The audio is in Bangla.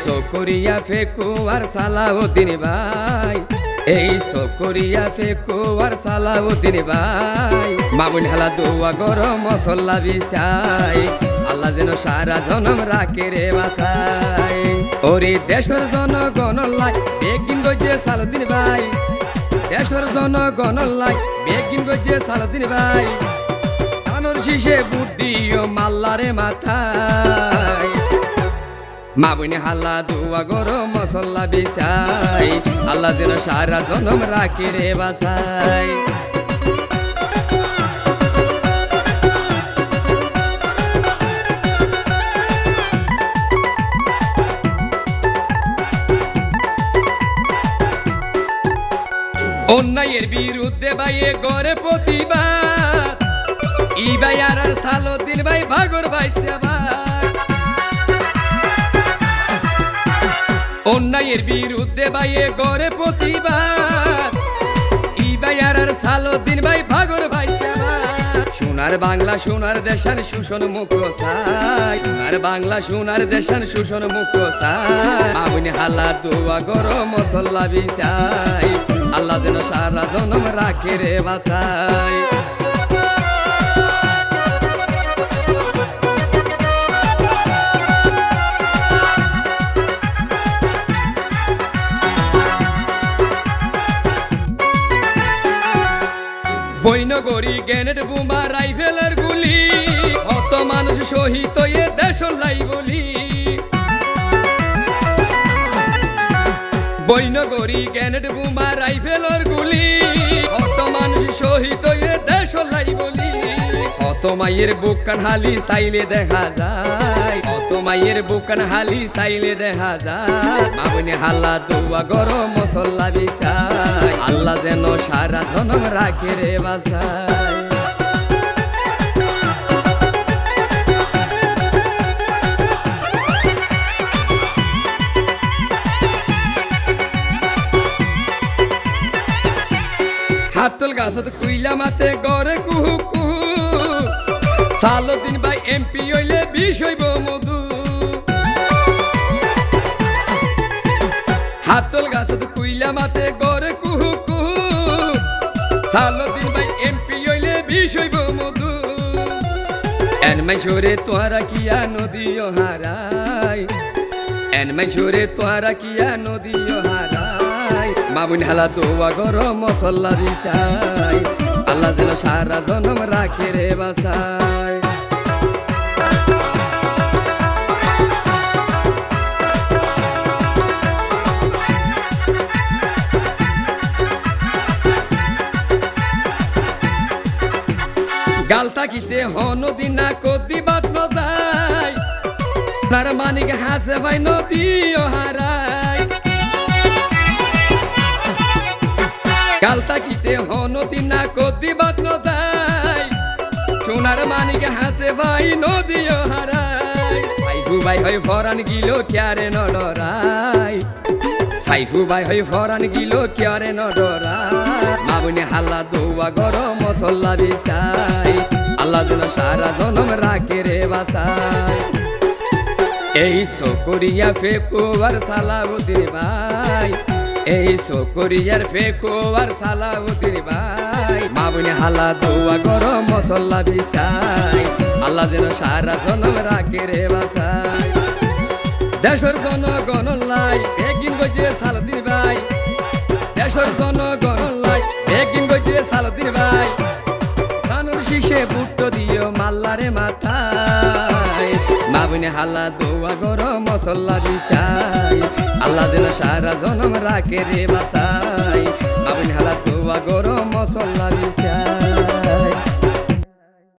সকরিয়া ফেকু আর সালাউদ্দিন ভাই, এই সকরিয়া ফেকু আর সালাউদ্দিন ভাই, মামুন হেলা দোয়া গরম মশলা বিছাই, আল্লাহ যেন সারা জনম রাখে রে বাসাই। ওরে দেশের জনগণ লাই বেগিন গজে সালাউদ্দিন ভাই, দেশের জনগণ লাই বেগিন গজে সালাউদ্দিন ভাই, কানোর শীষে বুদ্ধিও মাল্লারে মাথায়, মামুন হাল্লা দোয়া গরম মশলা বিছাই, আল্লাহ যেন সারা জনম রাখে রে বাসাই। অন্যায়ের বিরুদ্ধে ভাইয়ে গড়ে প্রতিবাদ, ই ভাই আর সালাউদ্দিন ভাই ভাগর ভাইছে ভাই। অন্যায়ের বিরুদ্ধে ভাইয়ে গড়ে প্রতিবাদ, ই ভাই আর সালাউদ্দিন ভাই ভাগর ভাইছে ভাই। সোনার বাংলা সোনার দেশের শোষণ মুক্ত চাই, সোনার বাংলা সোনার দেশের শোষণ মুক্ত চাই, মামুন হাল্লা দোয়া গরম মশলা বিছাই, আল্লাহ যেন সারা জনম রাখে রে বাসাই। বৈনগরী গ্রেনেড বোমা রাইফেলের গুলি, কত মানুষ শহীদ হয়ে দেশ লাই বলি। বৈনগরী গ্রেনেড বোমা রাইফেলের গুলি, কত মানুষ শহীদ হয়ে দেশ লাই বলি। কত মায়ের বুকান হালি চাইলে দেখা যায়, কত মায়ের বুকান হালি চাইলে দেখা যায়, মামুন হাল্লা দোয়া গরম মশলা বিছাই, আল্লাহ যেন সারা জনম রাখে রে বাসাই। হাতল গাছত কুইলা মাতে গড়ে কুহু কুহু, সালাউদ্দিন ভাই এমপি হইলে বিষ হইব মধু। হাতল গাছত কুইলা মাতে গড়ে কুহু কুহু, সালাউদ্দিন ভাই এমপি হইলে বিষ হইব মধু। এনমাইশরে তোহারা কিয়া নদীও হারাই, এনমাইশরে তোহারা কিয়া নদীও হারাই, মামুন হাল্লা দোয়া গরম মশলা বিছাই, আল্লাহ যেন সারা জনম রাখে রে বাসাই। গালতা কিতে হনদিন না কদি বাত ন যায়, তার মানিক হাসে ভাই নদীও হারাই। গালতা কিতে হনদিন না কদি বাত ন যায়, সোনার মানিক হাসে ভাই নদীও হারাই। সাইফু ভাই হয় ফরান গিলো ক্যারে ন ডরাই, সাইফু ভাই হয় ফরান গিলো ক্যারে ন ডরাই, মামুন হাল্লা দোয়া গরম মশলা বিছাই, আল্লাহ যেন সারা জনম রাখে রে বাসাই। এই সকরিয়া ফেকু আর সালাউদ্দিন ভাই, এই সকরিয়ার ফেকু আর সালাউদ্দিন ভাই, মামুন হাল্লা দোয়া গরম মশলা বিছাই, আল্লাহ যেন সারা জনম রাখে রে বাসাই। দেশের জনগণ লাই বেগিন গজে সালাউদ্দিন ভাই, দেশের জনগণ লাই বেগিন গজে সালাউদ্দিন ভাই, কানোর শীষে বুট্টো দিও মাল্লারে মাথায়, মামুন হাল্লা দোয়া গরম মশলা বিছাই, আল্লাহ যেন সারা জনম রাখে রে বাসাই, মামুন হাল্লা দোয়া গরম মশলা বিছাই।